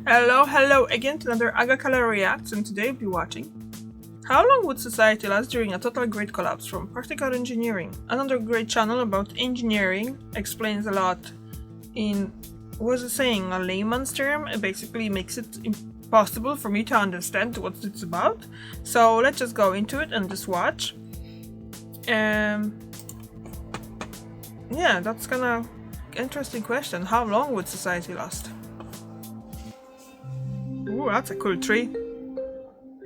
Hello again to another Agakala Reacts, and today we'll be watching How long would society last during a total grid collapse from Practical Engineering? Another great channel about engineering, explains a lot in, a layman's term. It basically makes it impossible for me to understand what it's about. So let's just go into it and just watch. Yeah, that's kind of interesting question. How long would society last? Ooh, that's a cool tree.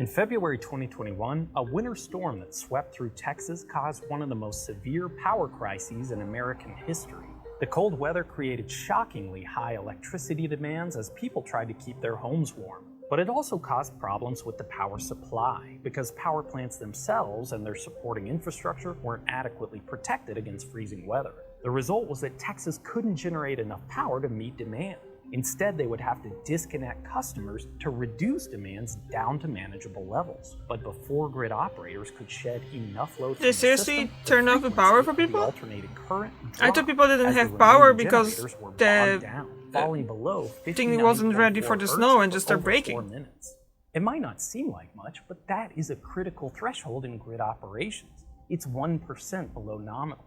In February 2021, a winter storm that swept through Texas caused one of the most severe power crises in American history. The cold weather created shockingly high electricity demands as people tried to keep their homes warm. But it also caused problems with the power supply because power plants themselves and their supporting infrastructure weren't adequately protected against freezing weather. The result was that Texas couldn't generate enough power to meet demand. Instead, they would have to disconnect customers to reduce demands down to manageable levels. But before grid operators could shed enough load from the system, seriously turn off the power for people? Alternating current I thought people didn't have power because the falling below thing wasn't ready for the snow and just started breaking. It might not seem like much, but that is a critical threshold in grid operations. It's 1% below nominal.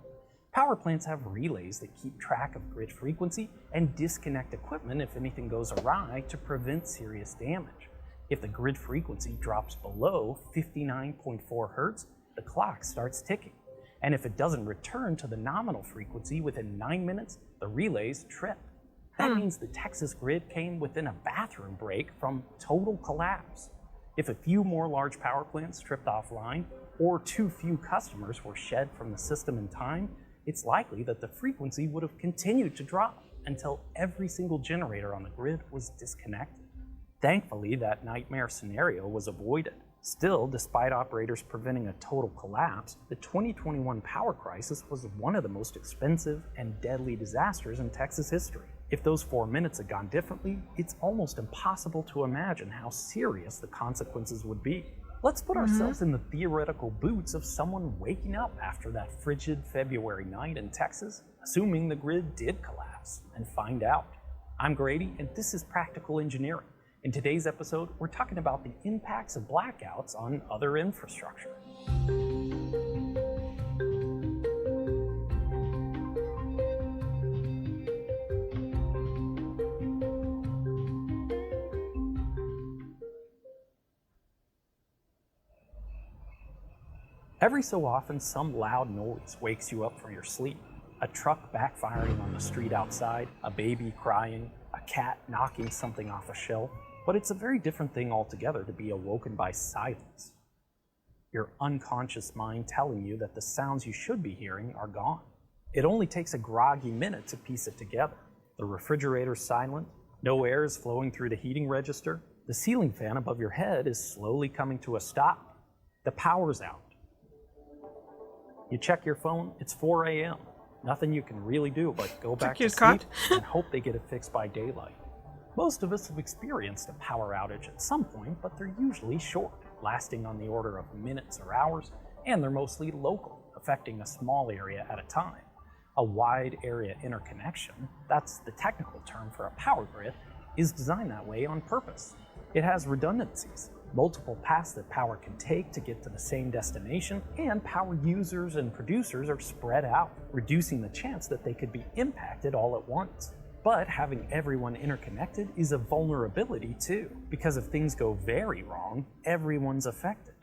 Power plants have relays that keep track of grid frequency and disconnect equipment if anything goes awry to prevent serious damage. If the grid frequency drops below 59.4 Hz, the clock starts ticking. And if it doesn't return to the nominal frequency within 9 minutes, the relays trip. That means the Texas grid came within a bathroom break from total collapse. If a few more large power plants tripped offline, or too few customers were shed from the system in time, it's likely that the frequency would have continued to drop until every single generator on the grid was disconnected. Thankfully, that nightmare scenario was avoided. Still, despite operators preventing a total collapse, the 2021 power crisis was one of the most expensive and deadly disasters in Texas history. If those 4 minutes had gone differently, it's almost impossible to imagine how serious the consequences would be. Let's put ourselves in the theoretical boots of someone waking up after that frigid February night in Texas, assuming the grid did collapse, and find out. I'm Grady, and this is Practical Engineering. In today's episode, we're talking about the impacts of blackouts on other infrastructure. Every so often, some loud noise wakes you up from your sleep. A truck backfiring on the street outside, a baby crying, a cat knocking something off a shelf. But it's a very different thing altogether to be awoken by silence. Your unconscious mind telling you that the sounds you should be hearing are gone. It only takes a groggy minute to piece it together. The refrigerator's silent, no air is flowing through the heating register, the ceiling fan above your head is slowly coming to a stop. The power's out. You check your phone, it's 4 a.m. Nothing you can really do but go back to sleep and hope they get it fixed by daylight. Most of us have experienced a power outage at some point, but they're usually short, lasting on the order of minutes or hours, and they're mostly local, affecting a small area at a time. A wide area interconnection, that's the technical term for a power grid, is designed that way on purpose. It has redundancies, multiple paths that power can take to get to the same destination, and power users and producers are spread out, reducing the chance that they could be impacted all at once. But having everyone interconnected is a vulnerability too, because if things go very wrong, everyone's affected.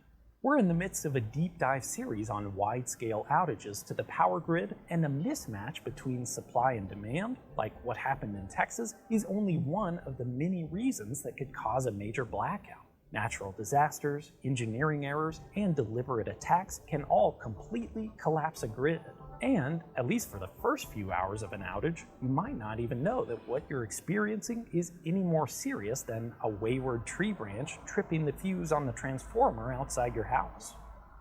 We're in the midst of a deep dive series on wide-scale outages to the power grid, and the mismatch between supply and demand, like what happened in Texas, is only one of the many reasons that could cause a major blackout. Natural disasters, engineering errors, and deliberate attacks can all completely collapse a grid. And, at least for the first few hours of an outage, you might not even know that what you're experiencing is any more serious than a wayward tree branch tripping the fuse on the transformer outside your house.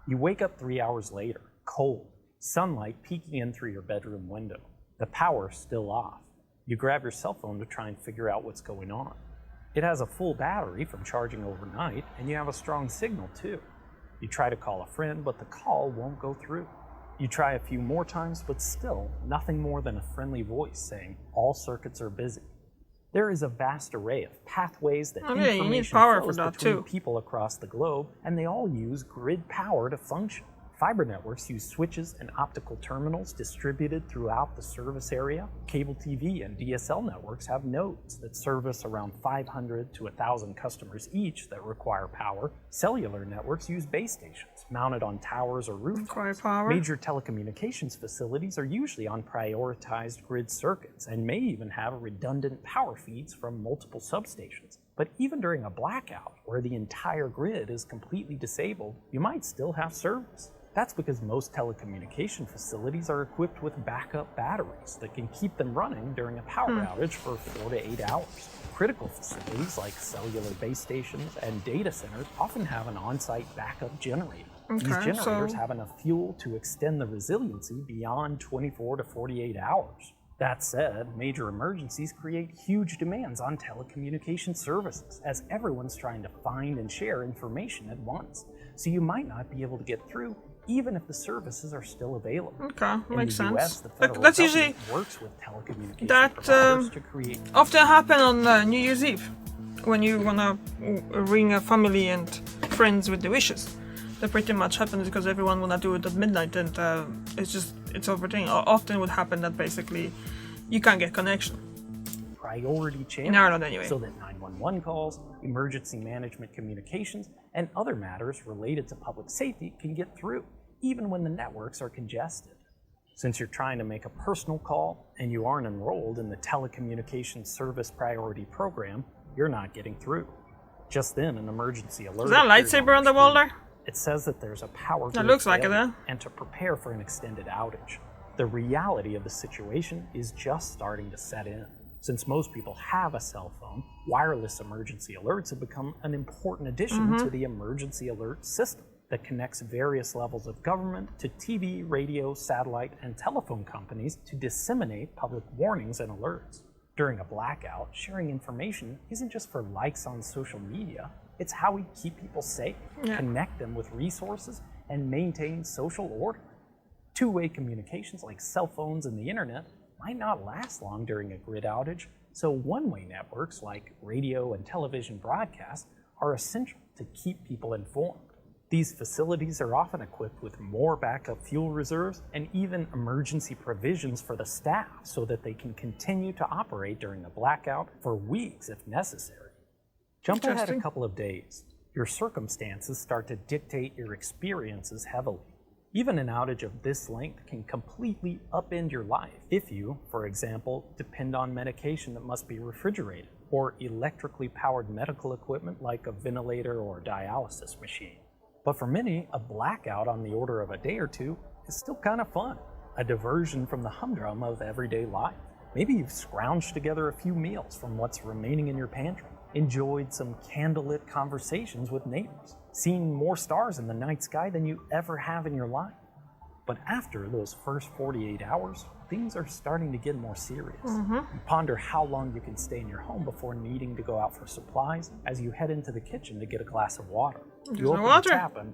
You wake up 3 hours later, cold, sunlight peeking in through your bedroom window. The power's still off. You grab your cell phone to try and figure out what's going on. It has a full battery from charging overnight, and you have a strong signal too. You try to call a friend, but the call won't go through. You try a few more times, but still nothing more than a friendly voice saying all circuits are busy. There is a vast array of pathways that Oh yeah, you need information power for flows that between too. people across the globe, and they all use grid power to function. Fiber networks use switches and optical terminals distributed throughout the service area. Cable TV and DSL networks have nodes that service around 500 to 1,000 customers each that require power. Cellular networks use base stations mounted on towers or rooftops. Require power. Major telecommunications facilities are usually on prioritized grid circuits and may even have redundant power feeds from multiple substations. But even during a blackout, where the entire grid is completely disabled, you might still have service. That's because most telecommunication facilities are equipped with backup batteries that can keep them running during a power outage for 4 to 8 hours. Critical facilities like cellular base stations and data centers often have an on-site backup generator. These generators have enough fuel to extend the resiliency beyond 24 to 48 hours. That said, major emergencies create huge demands on telecommunication services, as everyone's trying to find and share information at once. So you might not be able to get through even if the services are still available. Okay, makes In the US, sense. the federal That's government usually works with telecommunication that providers to create often happen on New Year's Eve when you wanna ring a family and friends with the wishes. That pretty much happens because everyone wanna do it at midnight, and it's overthink. Often would happen that basically you can't get connection. priority channels In Ireland anyway. so that 911 calls, emergency management communications, and other matters related to public safety can get through, even when the networks are congested. Since you're trying to make a personal call and you aren't enrolled in the Telecommunications Service Priority Program, you're not getting through. Just then, an emergency alert. Is that a appears lightsaber on the your wall screen. there? It says that there's a power That grid looks like it, failure huh? and to prepare for an extended outage. The reality of the situation is just starting to set in. Since most people have a cell phone, wireless emergency alerts have become an important addition to the emergency alert system that connects various levels of government to TV, radio, satellite, and telephone companies to disseminate public warnings and alerts. During a blackout, sharing information isn't just for likes on social media, it's how we keep people safe, connect them with resources, and maintain social order. Two-way communications like cell phones and the internet might not last long during a grid outage, so one-way networks like radio and television broadcasts are essential to keep people informed. These facilities are often equipped with more backup fuel reserves and even emergency provisions for the staff so that they can continue to operate during a blackout for weeks if necessary. Jump ahead a couple of days. Your circumstances start to dictate your experiences heavily. Even an outage of this length can completely upend your life if you, for example, depend on medication that must be refrigerated, or electrically powered medical equipment like a ventilator or dialysis machine. But for many, a blackout on the order of a day or two is still kind of fun, a diversion from the humdrum of everyday life. Maybe you've scrounged together a few meals from what's remaining in your pantry, enjoyed some candlelit conversations with neighbors, seen more stars in the night sky than you ever have in your life. But after those first 48 hours, things are starting to get more serious. You ponder how long you can stay in your home before needing to go out for supplies as you head into the kitchen to get a glass of water. You open the tap and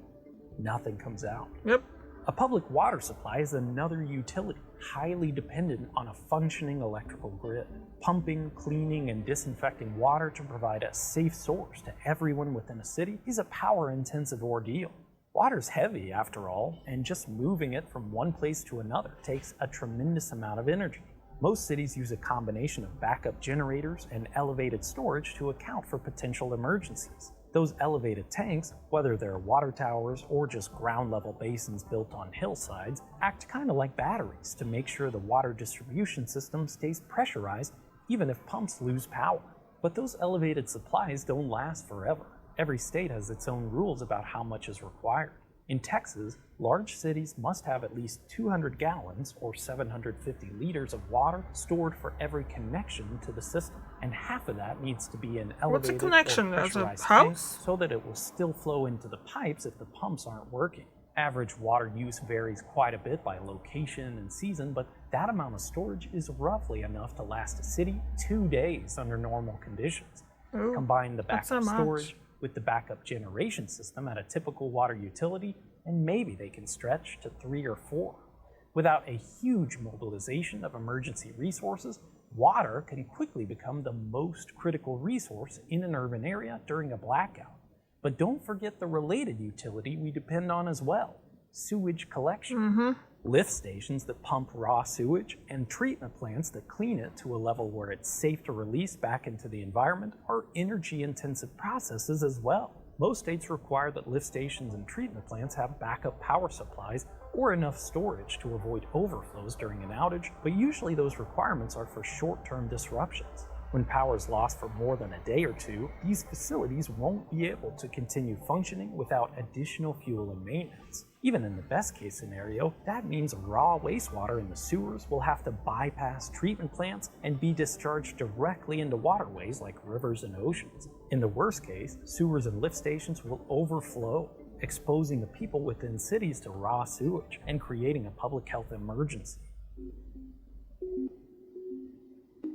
nothing comes out. Yep. A public water supply is another utility highly dependent on a functioning electrical grid. Pumping, cleaning, and disinfecting water to provide a safe source to everyone within a city is a power-intensive ordeal. Water's heavy, after all, and just moving it from one place to another takes a tremendous amount of energy. Most cities use a combination of backup generators and elevated storage to account for potential emergencies. Those elevated tanks, whether they're water towers or just ground-level basins built on hillsides, act kind of like batteries to make sure the water distribution system stays pressurized even if pumps lose power. But those elevated supplies don't last forever. Every state has its own rules about how much is required. In Texas, large cities must have at least 200 gallons or 750 liters of water stored for every connection to the system. And half of that needs to be an elevated What's a connection? or As a pressurized house? tank so that it will still flow into the pipes if the pumps aren't working. Average water use varies quite a bit by location and season, but that amount of storage is roughly enough to last a city 2 days under normal conditions. Ooh, Combine the that's so backup much. storage with the backup generation system at a typical water utility, and maybe they can stretch to 3 or 4. Without a huge mobilization of emergency resources, Water can quickly become the most critical resource in an urban area during a blackout. But don't forget the related utility we depend on as well: sewage collection. Lift stations that pump raw sewage and treatment plants that clean it to a level where it's safe to release back into the environment are energy-intensive processes as well. Most states require that lift stations and treatment plants have backup power supplies or enough storage to avoid overflows during an outage, but usually those requirements are for short-term disruptions. When power is lost for more than a day or two, these facilities won't be able to continue functioning without additional fuel and maintenance. Even in the best case scenario, that means raw wastewater in the sewers will have to bypass treatment plants and be discharged directly into waterways like rivers and oceans. In the worst case, sewers and lift stations will overflow, exposing the people within cities to raw sewage and creating a public health emergency.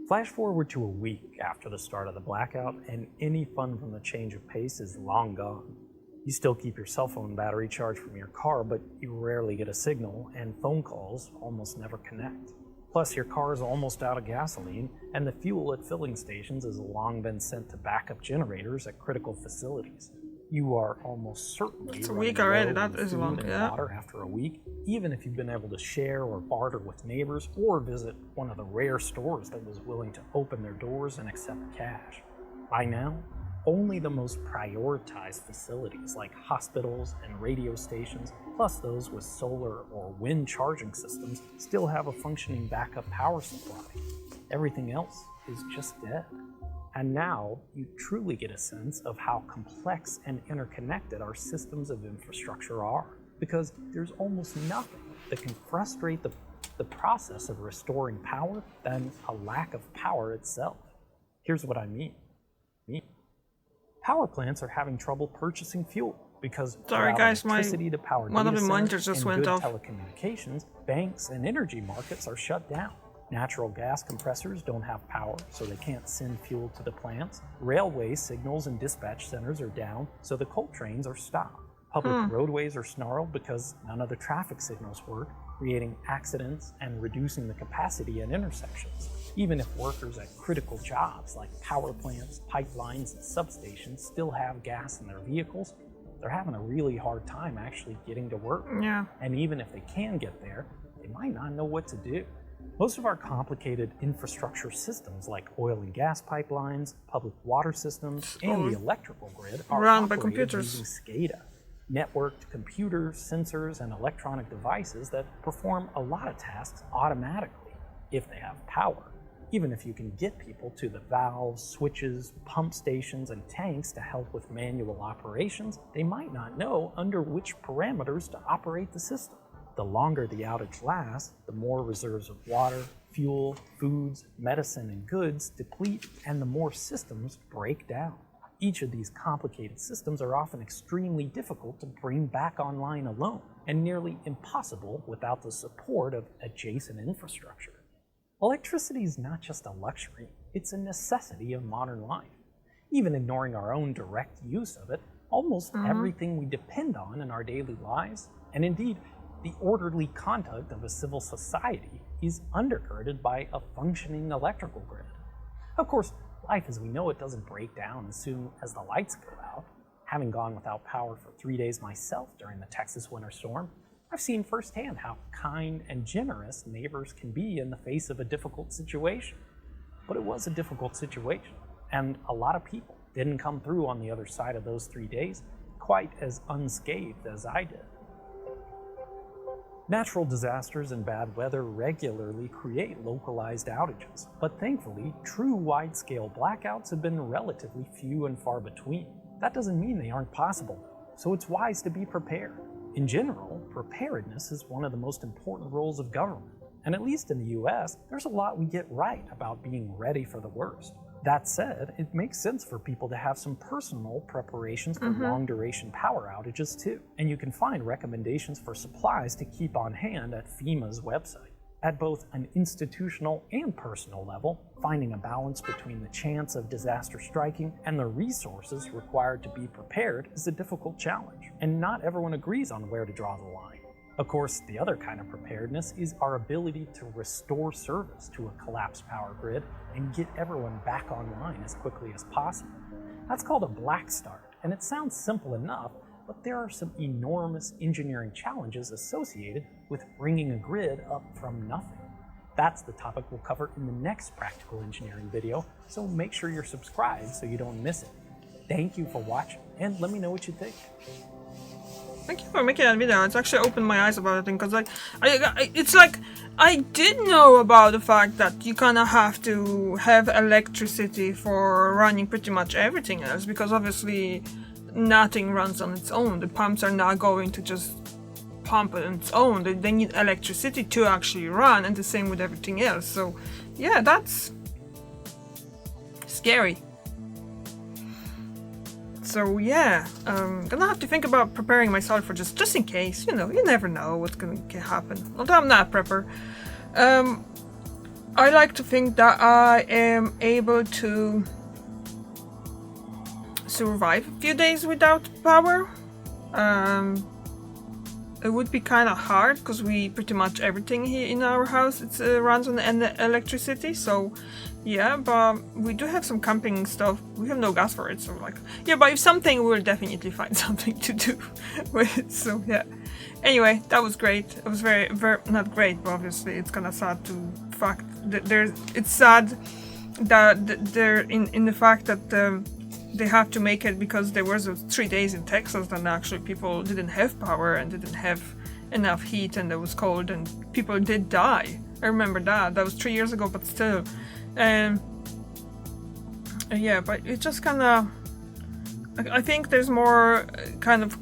Flash forward to a week after the start of the blackout, and any fun from the change of pace is long gone. You still keep your cell phone battery charged from your car, but you rarely get a signal, and phone calls almost never connect. Plus, your car is almost out of gasoline, and the fuel at filling stations has long been sent to backup generators at critical facilities. You are almost certainly It's a running week already, low on that is food long, and yeah. water after a week, even if you've been able to share or barter with neighbors or visit one of the rare stores that was willing to open their doors and accept cash. By now, only the most prioritized facilities like hospitals and radio stations, plus those with solar or wind charging systems, still have a functioning backup power supply. Everything else is just dead. And now you truly get a sense of how complex and interconnected our systems of infrastructure are, because there's almost nothing that can frustrate the process of restoring power than a lack of power itself. Here's what I mean. Power plants are having trouble purchasing fuel because Sorry without guys, electricity to power one of data the monitors centers just and went good off. telecommunications, banks and energy markets are shut down. Natural gas compressors don't have power, so they can't send fuel to the plants. Railway signals and dispatch centers are down, so the coal trains are stopped. Public roadways are snarled because none of the traffic signals work, creating accidents and reducing the capacity at intersections. Even if workers at critical jobs like power plants, pipelines, and substations still have gas in their vehicles, they're having a really hard time actually getting to work. Yeah. And even if they can get there, they might not know what to do. Most of our complicated infrastructure systems like oil and gas pipelines, public water systems, and the electrical grid are run by operated computers. using SCADA, networked computers, sensors, and electronic devices that perform a lot of tasks automatically if they have power. Even if you can get people to the valves, switches, pump stations, and tanks to help with manual operations, they might not know under which parameters to operate the system. The longer the outage lasts, the more reserves of water, fuel, foods, medicine, and goods deplete, and the more systems break down. Each of these complicated systems are often extremely difficult to bring back online alone, and nearly impossible without the support of adjacent infrastructure. Electricity is not just a luxury, it's a necessity of modern life. Even ignoring our own direct use of it, almost everything we depend on in our daily lives, and indeed, the orderly conduct of a civil society, is undergirded by a functioning electrical grid. Of course, life as we know it doesn't break down as soon as the lights go out. Having gone without power for 3 days myself during the Texas winter storm, I've seen firsthand how kind and generous neighbors can be in the face of a difficult situation. But it was a difficult situation, and a lot of people didn't come through on the other side of those 3 days quite as unscathed as I did. Natural disasters and bad weather regularly create localized outages, but thankfully, true wide-scale blackouts have been relatively few and far between. That doesn't mean they aren't possible, so it's wise to be prepared. In general, preparedness is one of the most important roles of government, and at least in the US, there's a lot we get right about being ready for the worst. That said, it makes sense for people to have some personal preparations for long-duration power outages too. And you can find recommendations for supplies to keep on hand at FEMA's website. At both an institutional and personal level, finding a balance between the chance of disaster striking and the resources required to be prepared is a difficult challenge, and not everyone agrees on where to draw the line. Of course, the other kind of preparedness is our ability to restore service to a collapsed power grid and get everyone back online as quickly as possible. That's called a black start, and it sounds simple enough, but there are some enormous engineering challenges associated with bringing a grid up from nothing. That's the topic we'll cover in the next practical engineering video, so make sure you're subscribed so you don't miss it. Thank you for watching, and let me know what you think. Thank you for making that video. It's actually opened my eyes about it, because it's like I did know about the fact that you kind of have to have electricity for running pretty much everything else, because obviously nothing runs on its own. The pumps are not going to just pump on its own. They need electricity to actually run, and the same with everything else. So yeah, that's scary. So yeah, gonna have to think about preparing myself for just in case. You know, you never know what's gonna happen. Although I'm not a prepper, I like to think that I am able to survive a few days without power. It would be kind of hard because we pretty much everything here in our house runs on electricity. So yeah, but we do have some camping stuff. We have no gas for it, so like yeah. But if something, we'll definitely find something to do with it. So yeah. Anyway, that was great. It was very not great, but obviously it's kind of sad to fact that it's sad that they're in the fact that they have to make it because there was 3 days in Texas and actually people didn't have power and didn't have enough heat and it was cold and people did die. I remember that. That was 3 years ago, but still. Yeah, but it just kind of... I think there's more kind of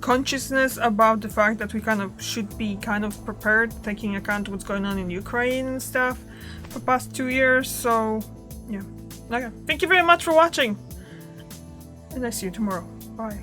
consciousness about the fact that we kind of should be kind of prepared, taking account what's going on in Ukraine and stuff for the past 2 years. So yeah. Okay. Thank you very much for watching. And I see you tomorrow. Bye.